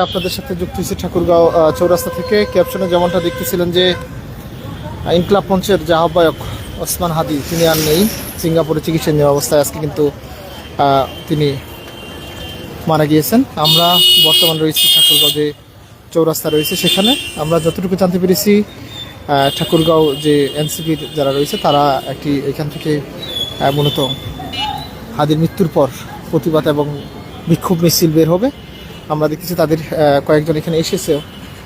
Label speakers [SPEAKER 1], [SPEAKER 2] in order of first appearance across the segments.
[SPEAKER 1] আপনাদের সাথে যুক্ত হয়েছে ঠাকুরগাঁও চৌরাস্তা থেকে। ক্যাপশনে যেমনটা দেখতেছিলেন যে ইনকিলাব মঞ্চের যে আহ্বায়ক ওসমান হাদি তিনি আর নেই, সিঙ্গাপুরে চিকিৎসা নেওয়া অবস্থায় আজকে কিন্তু তিনি মারা গিয়েছেন। আমরা বর্তমান রয়েছি ঠাকুরগাঁও যে চৌরাস্তা রয়েছে সেখানে। আমরা যতটুকু জানতে পেরেছি ঠাকুরগাঁও যে এনসিপির যারা রয়েছে তারা একটি এখান থেকে মূলত হাদির মৃত্যুর পর প্রতিবাদ এবং বিক্ষোভ মিছিল বের হবে। আমরা দেখতেছি তাদের কয়েকজন এখানে এসেছেও।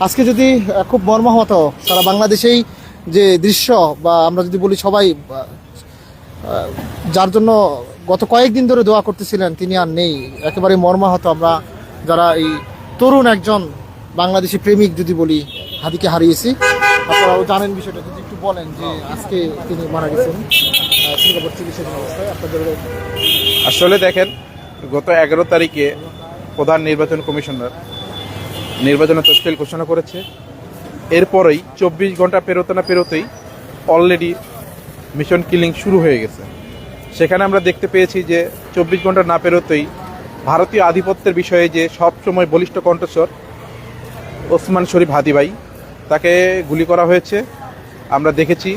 [SPEAKER 1] আজকে যদি খুব মর্মাহত সারা বাংলাদেশেই যে দৃশ্য, বা আমরা যদি বলি সবাই যার জন্য গত কয়েকদিন ধরে দোয়া করতেছিলেন তিনি আর নেই, একেবারে মর্মাহত আমরা যারা এই তরুণ একজন বাংলাদেশি প্রেমিক যদি বলি হাদিকে হারিয়েছি। আপনারাও জানেন বিষয়টা, যদি একটু বলেন যে আজকে তিনি মারা গেছেন সিঙ্গাপুর চিকিৎসা অবস্থায়। আপনাদের
[SPEAKER 2] আসলে দেখেন, গত 11 তারিখে প্রধান নির্বাচন কমিশনার নির্বাচনের তফসিল ঘোষণা করেছে। এরপরেই 24 ঘন্টা পেরোতে না পেরোতেই অলরেডি মিশন কিলিং শুরু হয়ে গেছে। সেখানে আমরা দেখতে পেয়েছি যে 24 ঘন্টা না পেরোতেই ভারতীয় আধিপত্যের বিষয়ে যে সবসময় বলিষ্ঠ কণ্ঠস্বর ওসমান শরীফ হাদি ভাই, তাকে গুলি করা হয়েছে। আমরা দেখেছি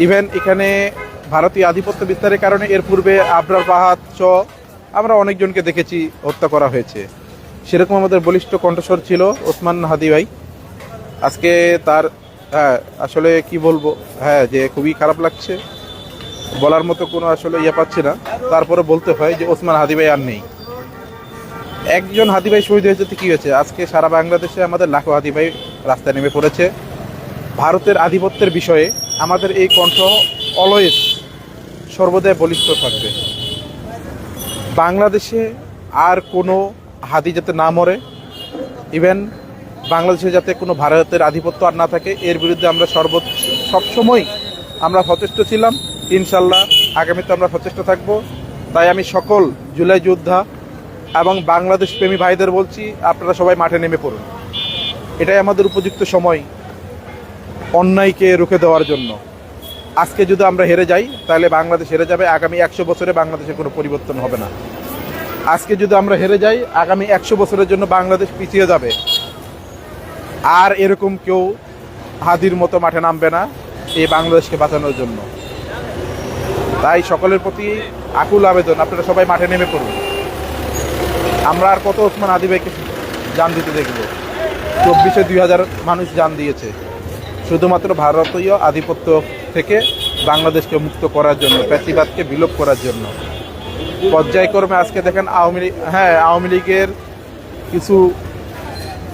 [SPEAKER 2] ইভেন এখানে ভারতীয় আধিপত্য বিস্তারের কারণে এর পূর্বে আবরার বাহাদ আমরা অনেকজনকে দেখেছি হত্যা করা হয়েছে। সেরকম আমাদের বলিষ্ঠ কণ্ঠস্বর ছিল ওসমান হাদি ভাই। আজকে তার আসলে কি বলবো, যে খুবই খারাপ লাগছে, বলার মতো কোনো আসলে পাচ্ছি না। তারপরে বলতে হয় যে ওসমান হাদি ভাই আর নেই। একজন হাদি ভাই শহীদ হয়েছে তো কী হয়েছে, আজকে সারা বাংলাদেশে আমাদের লাখো হাদি ভাই রাস্তায় নেমে পড়েছে। ভারতের আধিপত্যের বিষয়ে আমাদের এই কণ্ঠ অলওয়েজ সর্বদাই বলিষ্ঠ থাকবে। বাংলাদেশে আর কোনো হাদি যাতে না মরে, ইভেন বাংলাদেশে যাতে কোনো ভারতের আধিপত্য আর না থাকে, এর বিরুদ্ধে আমরা সবসময় আমরা সচেষ্ট ছিলাম। ইনশাল্লাহ আগামীতে আমরা সচেষ্ট থাকব। তাই আমি সকল জুলাই যোদ্ধা এবং বাংলাদেশ প্রেমী ভাইদের বলছি, আপনারা সবাই মাঠে নেমে পড়ুন। এটাই আমাদের উপযুক্ত সময় অন্যায়কে রুখে দেওয়ার জন্য। আজকে যদি আমরা হেরে যাই তাহলে বাংলাদেশ হেরে যাবে। আগামী 100 বছরে বাংলাদেশের কোনো পরিবর্তন হবে না। আজকে যদি আমরা হেরে যাই আগামী 100 বছরের জন্য বাংলাদেশ পিছিয়ে যাবে। আর এরকম কেউ হাদির মতো মাঠে নামবে না এই বাংলাদেশকে বাঁচানোর জন্য। তাই সকলের প্রতি আকুল আবেদন, আপনারা সবাই মাঠে নেমে পড়ুন। আমরা আর কত ওসমান হাদি ভাইকে জান দিতে দেখব? 24-এ 2000 মানুষ জান দিয়েছে শুধুমাত্র ভারতীয় আধিপত্য থেকে বাংলাদেশকে মুক্ত করার জন্য, ফ্যাসিবাদকে বিলোপ করার জন্য। পর্যায়ক্রমে আজকে দেখেন আওয়ামী লীগের কিছু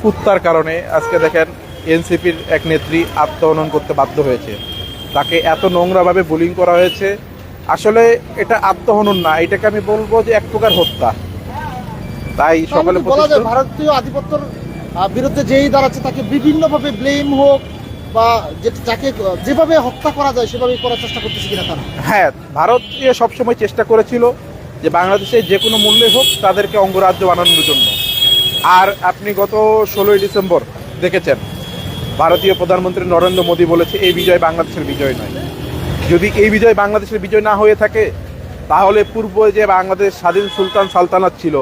[SPEAKER 2] কুত্তার কারণে আজকে দেখেন এনসিপির এক নেত্রী আত্মহনন করতে বাধ্য হয়েছে। তাকে এত নোংরাভাবে বুলিং করা হয়েছে। আসলে এটা আত্মহনন না, এটাকে আমি বলবো যে এক প্রকার হত্যা। তাই সকলে
[SPEAKER 1] বলা যায় ভারতীয় আধিপত্যের বিরুদ্ধে যেই দাঁড়াচ্ছে তাকে বিভিন্নভাবে ব্লেম হোক বা যাকে যেভাবে হত্যা করা যায় সেভাবে করার চেষ্টা করতেছে কিনা তারা।
[SPEAKER 2] ভারতীয় সবসময় চেষ্টা করেছিল যে বাংলাদেশে যে কোনো মূল্যে হোক তাদেরকে অঙ্গরাজ্য বানানোর জন্য। আর আপনি গত 16ই ডিসেম্বর দেখেছেন ভারতীয় প্রধানমন্ত্রী নরেন্দ্র মোদী বলেছে এই বিজয় বাংলাদেশের বিজয় নয়। যদি এই বিজয় বাংলাদেশের বিজয় না হয়ে থাকে তাহলে পূর্বে যে বাংলাদেশ স্বাধীন সুলতান সালতানাত ছিল,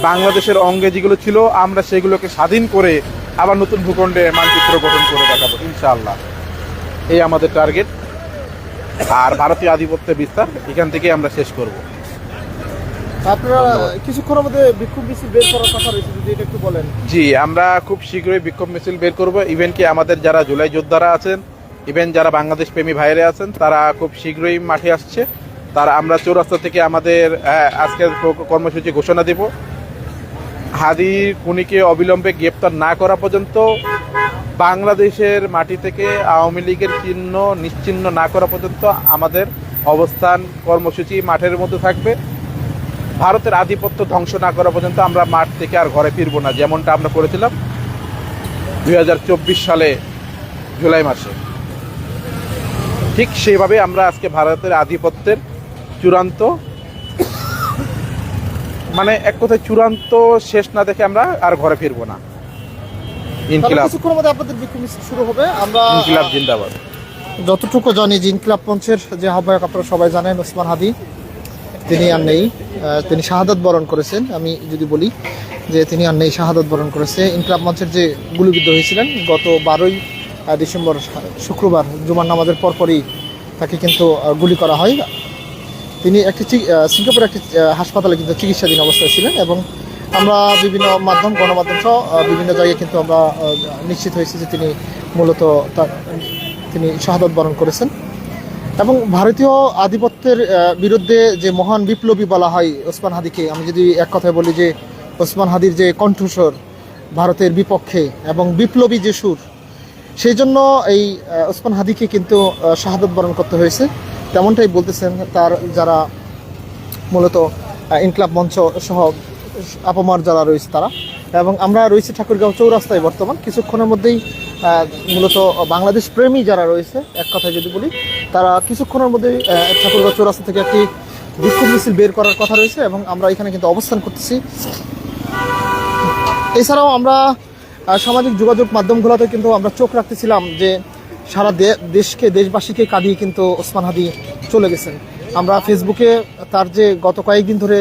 [SPEAKER 2] বাংলাদেশের অঙ্গে যেগুলো ছিল আমরা সেগুলোকে স্বাধীন করে আবার নতুন ভূখণ্ডে মানচিত্র গঠন করে দেখাবো ইনশাআল্লাহ। এই আমাদের টার্গেট। আর ভারতীয় আধিপত্যের বিস্তার এখান থেকে আমরা শেষ করব।
[SPEAKER 1] আপনারা কিছুক্ষণের মধ্যে বিক্ষোভ মিছিল বের করার কথা রয়েছে, যদি এটা একটু বলেন।
[SPEAKER 2] জি, আমরা খুব শীঘ্রই বিক্ষোভ মিছিল বের করব। ইভেন কি আমাদের যারা জুলাই যোদ্ধারা আছেন, ইভেন যারা বাংলাদেশ প্রেমী ভাইরা আছেন, তারা খুব শীঘ্রই মাঠে আসছে। আমরা চৌরাস্তা থেকে আমাদের আজকের কর্মসূচি ঘোষণা দেব। হাদি খুনিকে অবিলম্বে গ্রেপ্তার না করা পর্যন্ত, বাংলাদেশের মাটি থেকে আওয়ামী লীগের চিহ্ন নিশ্চিহ্ন না করা পর্যন্ত আমাদের অবস্থান কর্মসূচি মাঠের মধ্যে থাকবে। ভারতের আধিপত্য ধ্বংস না করা পর্যন্ত আমরা মাঠ থেকে আর ঘরে ফিরবো না, যেমনটা আমরা করেছিলাম 2024 সালে জুলাই মাসে। ঠিক সেইভাবে আমরা আজকে ভারতের আধিপত্যের চূড়ান্ত এক কথায় চূড়ান্ত শেষ না দেখে আমরা আর ঘরে ফিরবো না। ইনকিলাব
[SPEAKER 1] কিছুক্ষণের মধ্যে আপনাদের বিক্ষোভ মিছিল শুরু হবে। আমরা
[SPEAKER 2] ইনকিলাব জিন্দাবাদ।
[SPEAKER 1] যতটুকু জানি যে ইনকিলাব মঞ্চের যে আহ্বায়ক আপনারা সবাই জানেন ওসমান হাদি তিনি আর নেই, তিনি শাহাদাত বরণ করেছেন। আমি যদি বলি যে তিনি আর নেই, শাহাদত বরণ করেছে। ইনকলাব মঞ্চের যে গুলিবিদ্ধ হয়েছিলেন গত 12ই ডিসেম্বর শুক্রবার জুমার নামাজের পরপরই তাকে কিন্তু গুলি করা হয়। তিনি সিঙ্গাপুরের একটি হাসপাতালে কিন্তু চিকিৎসাধীন অবস্থায় ছিলেন এবং আমরা বিভিন্ন গণমাধ্যম সহ বিভিন্ন জায়গায় কিন্তু আমরা নিশ্চিত হয়েছি যে তিনি মূলত তিনি শাহাদত বরণ করেছেন। এবং ভারতীয় আধিপত্যের বিরুদ্ধে যে মহান বিপ্লবী বলা হয় ওসমান হাদিকে, আমি যদি এক কথায় বলি যে ওসমান হাদির যে কণ্ঠস্বর ভারতের বিপক্ষে এবং বিপ্লবী যে সুর, সেই জন্য এই ওসমান হাদিকে কিন্তু শাহাদত বরণ করতে হয়েছে, তেমনটাই বলতেছেন তার যারা মূলত ইনকলাব মঞ্চ সহ আপামার যারা রয়েছে তারা। এবং আমরা রয়েছে ঠাকুরগাঁও চৌরাস্তায় বর্তমান। কিছুক্ষণের মধ্যেই মূলত বাংলাদেশ প্রেমী যারা রয়েছে, এক কথায় যদি বলি, তারা কিছুক্ষণের মধ্যেই ঠাকুরগাঁও চৌরাস্তা থেকে একটি বিক্ষোভ মিছিল বের করার কথা রয়েছে এবং আমরা এখানে কিন্তু অবস্থান করতেছি। এছাড়াও আমরা সামাজিক যোগাযোগ মাধ্যমগুলোতে কিন্তু আমরা চোখ রাখতেছিলাম যে সারা দেশবাসীকে কাঁদিয়ে কিন্তু ওসমান হাদি চলে গেছেন। আমরা ফেসবুকে তার যে গত কয়েকদিন ধরে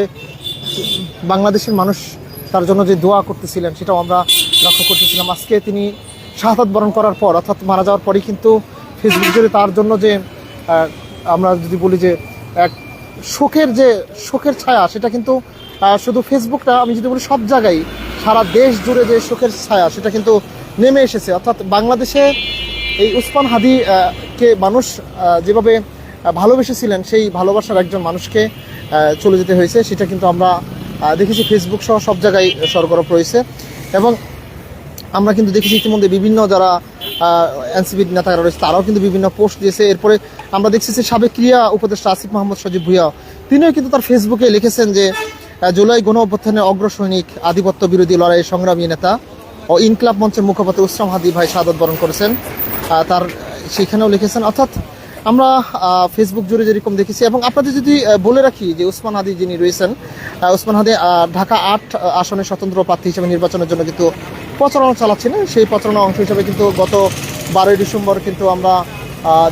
[SPEAKER 1] বাংলাদেশের মানুষ তার জন্য যে দোয়া করতেছিলেন সেটাও আমরা লক্ষ্য করতেছিলাম। আজকে তিনি শাহাদাত বরণ করার পর, অর্থাৎ মারা যাওয়ার পরই কিন্তু ফেসবুক জুড়ে তার জন্য যে আমরা যদি বলি যে এক শোকের ছায়া, সেটা কিন্তু শুধু ফেসবুকটা, আমি যদি বলি সব জায়গায় সারা দেশ জুড়ে যে শোকের ছায়া সেটা কিন্তু নেমে এসেছে। অর্থাৎ বাংলাদেশে এই ওসমান হাদি কে মানুষ যেভাবে ভালোবেসেছিলেন, সেই ভালোবাসার একজন মানুষকে চলে যেতে হয়েছে, সেটা কিন্তু আমরা দেখেছি ফেসবুক সহ সব জায়গায় সরগরম রয়েছে। এবং আমরা কিন্তু দেখেছি ইতিমধ্যে বিভিন্ন যারা এনসিপির নেতারা রয়েছে তারাও কিন্তু বিভিন্ন পোস্ট দিয়েছে। এরপরে আমরা দেখছি যে সাবেক ক্রীড়া উপদেষ্টা আসিফ মাহমুদ সজীব ভুঁইয়া, তিনিও কিন্তু তার ফেসবুকে লিখেছেন যে জুলাই গণ অভ্যুত্থানের অগ্রসৈনিক, আধিপত্য বিরোধী লড়াইয়ের সংগ্রামী নেতা ও ইনকলাব মঞ্চের মুখপাত্র ওসমান হাদি ভাই শাহাদত বরণ করেছেন। তার সেখানেও লিখেছেন। অর্থাৎ আমরা ফেসবুক জুড়ে যেরকম দেখেছি। এবং আপনাদের যদি বলে রাখি যে ওসমান হাদি যিনি রয়েছেন, ওসমান হাদি ঢাকা 8 আসনের স্বতন্ত্র প্রার্থী হিসেবে নির্বাচনের জন্য কিন্তু প্রচারণা চালাচ্ছিলেন। সেই প্রচারণার অংশ হিসেবে কিন্তু গত 12ই ডিসেম্বর কিন্তু আমরা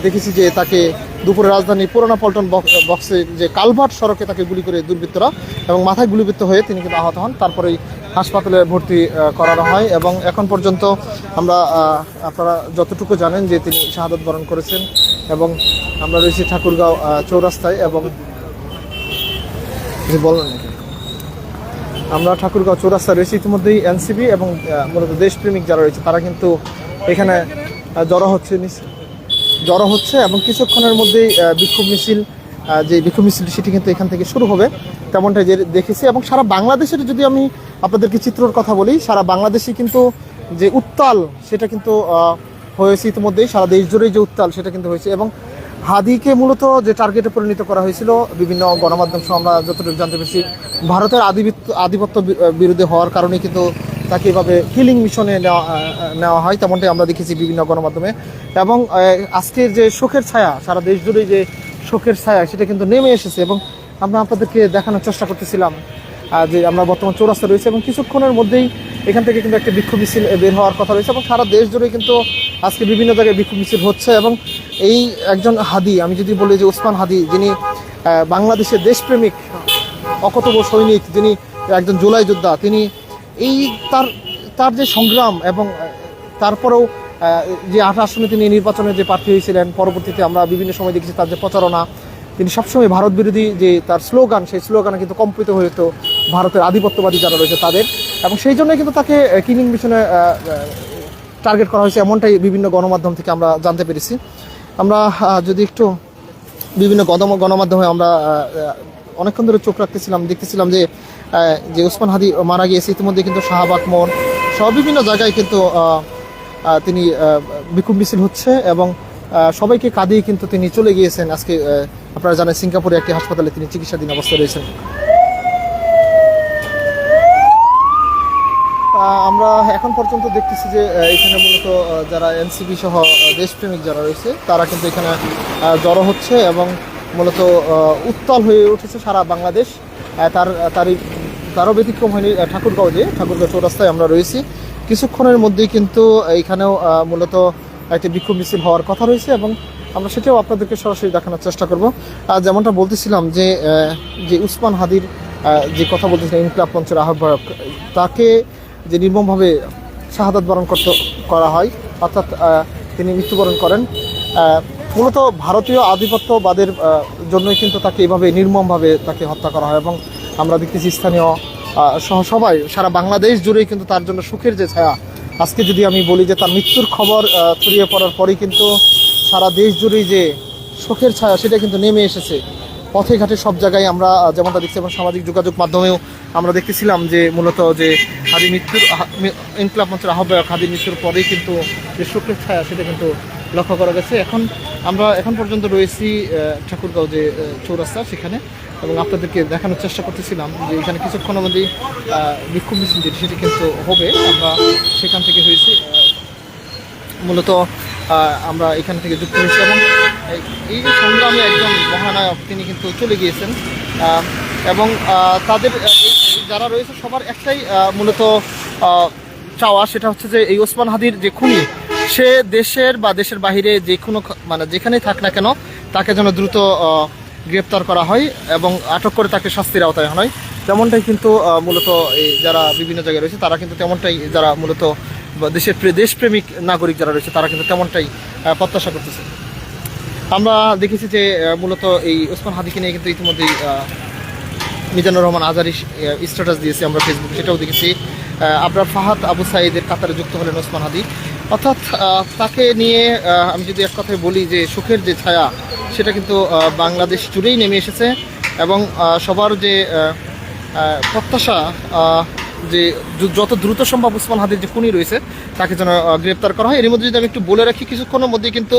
[SPEAKER 1] দেখেছি যে তাকে দুপুরে রাজধানীর পুরানা পল্টন বক্সে যে কালভার্ট সড়কে তাকে গুলি করে দুর্বৃত্তরা, এবং মাথায় গুলিবিদ্ধ হয়ে তিনি কিন্তু আহত হন। তারপরেই হাসপাতালে ভর্তি করানো হয় এবং এখন পর্যন্ত আমরা আপনারা যতটুকু জানেন যে তিনি শাহাদত বরণ করেছেন। এবং আমরা রয়েছি ঠাকুরগাঁও চৌরাস্তায় এবং বলেন আমরা ঠাকুরগাঁও চৌরাস্তায় রয়েছি। ইতিমধ্যেই এনসিপি এবং মূলত দেশপ্রেমিক যারা রয়েছে তারা কিন্তু এখানে জড়ো হচ্ছে এবং কিছুক্ষণের মধ্যেই বিক্ষোভ মিছিলটি সেটি কিন্তু এখান থেকে শুরু হবে, তেমনটাই যে দেখেছি। এবং সারা বাংলাদেশের যদি আমি আপনাদেরকে চিত্রর কথা বলি, সারা বাংলাদেশে কিন্তু যে উত্তাল সেটা কিন্তু হয়েছে ইতিমধ্যেই, সারা দেশ জুড়েই যে উত্তাল সেটা কিন্তু হয়েছে। এবং হাদিকে মূলত যে টার্গেটে পরিণত করা হয়েছিল বিভিন্ন গণমাধ্যম সহ আমরা যতটুকু জানতে পেরেছি, ভারতের আধিপত্য বিরুদ্ধে হওয়ার কারণে কিন্তু তাকে এভাবে কিলিং মিশনে নেওয়া হয়, তেমনটাই আমরা দেখেছি বিভিন্ন গণমাধ্যমে। এবং আজকের যে শোকের ছায়া, সারা দেশ জুড়ে যে শোকের ছায়া সেটা কিন্তু নেমে এসেছে। এবং আমরা আপনাদেরকে দেখানোর চেষ্টা করতেছিলাম যে আমরা বর্তমান চৌরাস্তা রয়েছে এবং কিছুক্ষণের মধ্যেই এখান থেকে কিন্তু একটা বিক্ষোভ মিছিল বের হওয়ার কথা রয়েছে। এবং সারা দেশ জুড়ে কিন্তু আজকে বিভিন্ন জায়গায় বিক্ষোভ মিছিল হচ্ছে। এবং এই একজন হাদি, আমি যদি বলি যে ওসমান হাদি, যিনি বাংলাদেশের দেশপ্রেমিক অকতব্য সৈনিক, যিনি একজন জুলাই যোদ্ধা, তিনি এই তার যে সংগ্রাম এবং তারপরেও যে 8 আসনে তিনি নির্বাচনে যে প্রার্থী হয়েছিলেন, পরবর্তীতে আমরা বিভিন্ন সময় দেখেছি তার যে প্রচারণা, তিনি সবসময় ভারত বিরোধী যে তার স্লোগান, সেই স্লোগানে কিন্তু কম্পিত হয়ে তো ভারতের আধিপত্যবাদী যারা রয়েছে তাদের, এবং সেই জন্যই কিন্তু তাকে কিলিং মিশনে টার্গেট করা হয়েছে, এমনটাই বিভিন্ন গণমাধ্যম থেকে আমরা জানতে পেরেছি। আমরা যদি একটু বিভিন্ন গণমাধ্যমে আমরা অনেকক্ষণ ধরে চোখ রাখতেছিলাম, দেখতেছিলাম যে ওসমান হাদি মারা গিয়েছে। ইতিমধ্যে কিন্তু শাহবাগ মোড় সব বিভিন্ন জায়গায় কিন্তু তিনি বিক্ষোভ মিছিল হচ্ছে এবং সবাইকে কাঁদিয়ে কিন্তু তিনি চলে গিয়েছেন। আজকে আপনারা জানেন সিঙ্গাপুরে একটি হাসপাতালে তিনি চিকিৎসাধীন অবস্থায় রয়েছেন। আমরা এখন পর্যন্ত দেখতেছি যে এখানে মূলত যারা এনসিপি সহ দেশপ্রেমিক যারা রয়েছে তারা কিন্তু এখানে জড়ো হচ্ছে এবং মূলত উত্তাল হয়ে উঠেছে সারা বাংলাদেশ। তারও ব্যতিক্রম হয়নি ঠাকুরগাঁও চৌরাস্তায় আমরা রয়েছি। কিছুক্ষণের মধ্যেই কিন্তু এইখানেও মূলত একটি বিক্ষোভ মিছিল হওয়ার কথা রয়েছে এবং আমরা সেটাও আপনাদেরকে সরাসরি দেখানোর চেষ্টা করব। যেমনটা বলতেছিলাম যে ওসমান হাদির যে কথা বলতেছিলেন ইনকলাব মঞ্চের আহ্বায়ক, তাকে যে নির্মমভাবে শাহাদাত বরণ করা হয়, অর্থাৎ তিনি মৃত্যুবরণ করেন, মূলত ভারতীয় আধিপত্যবাদের জন্যই কিন্তু তাকে এভাবে নির্মমভাবে তাকে হত্যা করা হয়। এবং আমরা দেখতেছি স্থানীয় সহ সবাই সারা বাংলাদেশ জুড়েই কিন্তু তার জন্য সুখের যে ছায়া, আজকে যদি আমি বলি যে তার মৃত্যুর খবর ছড়িয়ে পড়ার পরেই কিন্তু সারা দেশ জুড়েই যে শোকের ছায়া সেটা কিন্তু নেমে এসেছে পথে ঘাটে সব জায়গায়। আমরা যেমনটা দেখছি এবং সামাজিক যোগাযোগ মাধ্যমেও আমরা দেখতেছিলাম যে মূলত যে হাদির মৃত্যুর ইনকলাব মঞ্চের আহ্বায়ক হাদির মৃত্যুর পরেই কিন্তু যে শোকের ছায়া সেটা কিন্তু লক্ষ্য করা গেছে। আমরা এখন পর্যন্ত রয়েছি ঠাকুরগাঁও যে চৌরাস্তা সেখানে, এবং আপনাদেরকে দেখানোর চেষ্টা করতেছিলাম যে এখানে কিছুক্ষণের মধ্যেই বিক্ষোভ মিছিল যেটি সেটি কিন্তু হবে। আমরা সেখান থেকে হয়েছি, মূলত আমরা এখান থেকে যুক্ত হয়েছি এবং এই সংগ্রামে একজন মহানায়ক তিনি কিন্তু চলে গিয়েছেন। এবং তাদের যারা রয়েছে সবার একটাই মূলত চাওয়া, সেটা হচ্ছে যে এই ওসমান হাদির যে খুনি, সে দেশের বা দেশের বাহিরে যে কোনো মানে যেখানেই থাক না কেন তাকে যেন দ্রুত গ্রেপ্তার করা হয় এবং আটক করে তাকে শাস্তির আওতায় আনা হয়। তেমনটাই কিন্তু মূলত এই যারা বিভিন্ন জায়গায় রয়েছে তারা কিন্তু তেমনটাই, যারা মূলত দেশপ্রেমিক নাগরিক যারা রয়েছে তারা কিন্তু তেমনটাই প্রত্যাশা করতেছে। আমরা দেখেছি যে মূলত এই ওসমান হাদিকে নিয়ে কিন্তু ইতিমধ্যেই মিজানুর রহমান আজারি স্ট্যাটাস দিয়েছে, আমরা ফেসবুকে সেটাও দেখেছি। আবরার ফাহাদ আবু সাঈদের কাতারে যুক্ত হলেন ওসমান হাদি, অর্থাৎ তাকে নিয়ে আমি যদি এক কথায় বলি যে সুখের যে ছায়া সেটা কিন্তু বাংলাদেশ জুড়েই নেমে এসেছে। এবং সবার যে প্রত্যাশা যে যত দ্রুত সম্ভব ওসমান হাদির যে খুনি রয়েছে তাকে যেন গ্রেপ্তার করা হয়। এর মধ্যে যদি আমি একটু বলে রাখি, কিছুক্ষণের মধ্যে কিন্তু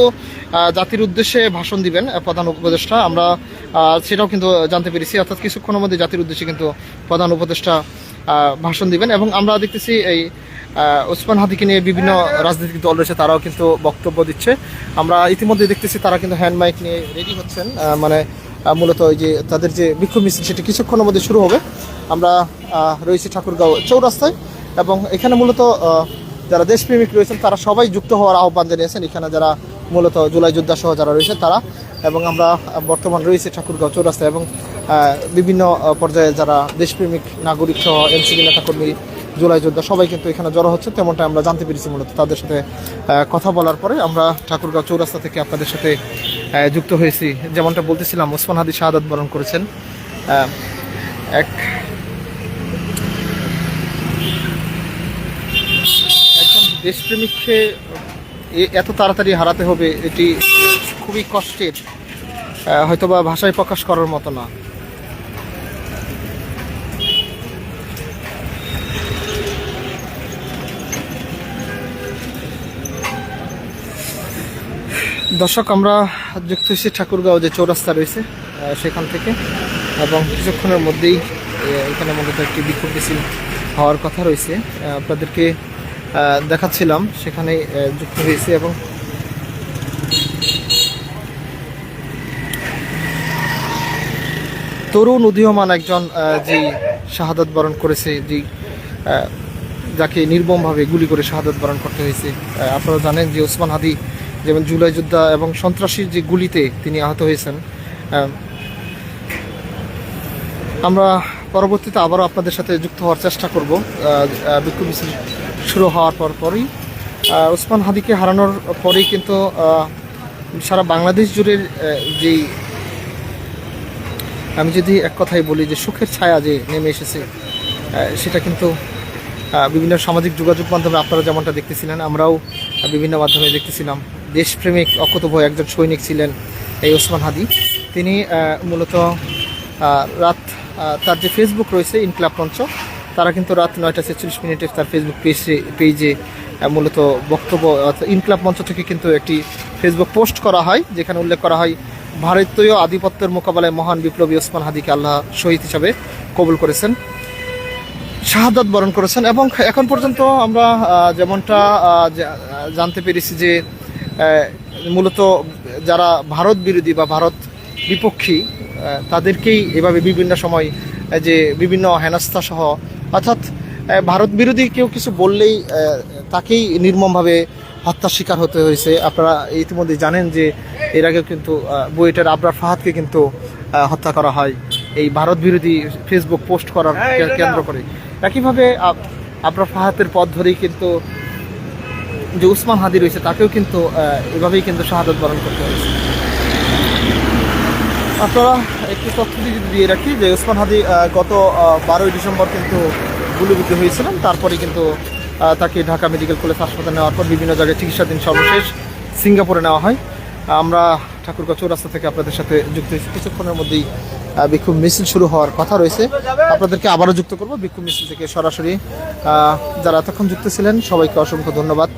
[SPEAKER 1] জাতির উদ্দেশ্যে ভাষণ দিবেন প্রধান উপদেষ্টা, আমরা সেটাও কিন্তু জানতে পেরেছি। অর্থাৎ কিছুক্ষণের মধ্যে জাতির উদ্দেশ্যে কিন্তু প্রধান উপদেষ্টা ভাষণ দিবেন। এবং আমরা দেখতেছি এই ওসমান হাদিকে নিয়ে বিভিন্ন রাজনৈতিক দল রয়েছে, তারাও কিন্তু বক্তব্য দিচ্ছে। আমরা ইতিমধ্যে দেখতেছি তারা কিন্তু হ্যান্ড মাইক নিয়ে রেডি হচ্ছেন, মানে মূলত ওই যে তাদের যে বিক্ষোভ মিছিল সেটি কিছুক্ষণের মধ্যে শুরু হবে। আমরা রয়েছি ঠাকুরগাঁও চৌরাস্তায় এবং এখানে মূলত যারা দেশপ্রেমিক রয়েছেন তারা সবাই যুক্ত হওয়ার আহ্বান জানিয়েছেন, এখানে যারা মূলত জুলাই যোদ্ধা সহ যারা রয়েছে তারা। এবং আমরা বর্তমান রয়েছে ঠাকুরগাঁও চৌরাস্তায় এবং বিভিন্ন পর্যায়ে যারা দেশপ্রেমিক নাগরিক সহ এনসিপি নেতাকর্মী, জুলাই যোদ্ধা সবাই কিন্তু এখানে জড়ো হচ্ছে, তেমনটা আমরা জানতে পেরেছি। মূলত তাদের সাথে কথা বলার পরে আমরা ঠাকুরগাঁও চৌরাস্তা থেকে আপনাদের সাথে যুক্ত হয়েছি। যেমনটা বলতেছিলাম, ওসমান হাদি শাহাদাত বরণ করেছেন। একজন দেশপ্রেমিককে এত তাড়াতাড়ি হারাতে হবে, এটি খুবই কষ্টের, হয়তোবা ভাষায় প্রকাশ করার মতো না। দর্শক, আমরা যুক্ত হয়েছি ঠাকুরগাঁও যে চৌরাস্তা রয়েছে সেখান থেকে, এবং কিছুক্ষণের মধ্যেই এখানে মূলত একটি বিক্ষোভ মিছিল হওয়ার কথা রয়েছে, আপনাদেরকে দেখাচ্ছিলাম, সেখানে যুক্ত হয়েছে। এবং তরুণ উদীয়মান একজন যে শাহাদাত বরণ করেছে, যে যাকে নির্মমভাবে গুলি করে শাহাদাত বরণ করতে হয়েছে। আপনারা জানেন যে ওসমান হাদি যেমন জুলাই যোদ্ধা এবং সন্ত্রাসীর যে গুলিতে তিনি আহত হয়েছেন। আমরা পরবর্তীতে আবারও আপনাদের সাথে যুক্ত হওয়ার চেষ্টা করব বিক্ষোভ মিছিল শুরু হওয়ার পরই। ওসমান হাদিকে হারানোর পরেই কিন্তু সারা বাংলাদেশ জুড়ে যেই, আমি যদি এক কথাই বলি যে সুখের ছায়া যে নেমে এসেছে, সেটা কিন্তু বিভিন্ন সামাজিক যোগাযোগ মাধ্যমে আপনারা যেমনটা দেখতেছিলেন, আমরাও বিভিন্ন মাধ্যমে দেখতেছিলাম। দেশপ্রেমিক অকুতোভয় একজন সৈনিক ছিলেন এই ওসমান হাদি। তিনি মূলত তার যে ফেসবুক রয়েছে ইনকলাব মঞ্চ, তারা কিন্তু রাত 9:46 তার ফেসবুক পেজে মূলত বক্তব্য, ইনকলাব মঞ্চ থেকে কিন্তু একটি ফেসবুক পোস্ট করা হয়, যেখানে উল্লেখ করা হয় ভারতীয় আধিপত্যের মোকাবেলায় মহান বিপ্লবী ওসমান হাদিকে আল্লাহ শহীদ হিসাবে কবুল করেছেন, শাহাদাত বরণ করেছেন। এবং এখন পর্যন্ত আমরা যেমনটা জানতে পেরেছি যে মূলত যারা ভারত বিরোধী বা ভারত বিপক্ষী তাদেরকেই এভাবে বিভিন্ন সময় যে বিভিন্ন হেনস্থা সহ, অর্থাৎ ভারত বিরোধী কেউ কিছু বললেই তাকেই নির্মমভাবে হত্যার শিকার হতে হয়েছে। আপনারা ইতিমধ্যে জানেন যে এর আগেও কিন্তু বুয়েটের আবরার ফাহাদকে কিন্তু হত্যা করা হয়। এই ভারত বিরোধী ফেসবুক পোস্ট করার কেন্দ্র করে। একইভাবে আপনার ফাহাতের পথ ধরেই কিন্তু যে উসমান হাদি রয়েছে তাকেও কিন্তু এভাবেই কিন্তু শাহাদাত বরণ করতে হয়েছে। আপনারা একটু তথ্য দিয়ে রাখি যে উসমান হাদি গত 12ই ডিসেম্বর কিন্তু গুলিবিদ্ধ হয়েছিলেন। তারপরে কিন্তু তাকে ঢাকা মেডিকেল কলেজ হাসপাতালে নেওয়ার পর বিভিন্ন জায়গায় চিকিৎসাধীন, সর্বশেষ সিঙ্গাপুরে নেওয়া হয়। আমরা ঠাকুরগাঁও চৌরাস্তা থেকে আপনাদের সাথে যুক্ত হয়েছি। কিছুক্ষণের মধ্যেই বিক্ষোভ মিছিল শুরু হওয়ার কথা রয়েছে। আপনাদেরকে আবারও যুক্ত করব বিক্ষোভ মিছিল থেকে সরাসরি। যারা এতক্ষণ যুক্ত ছিলেন সবাইকে অসংখ্য ধন্যবাদ।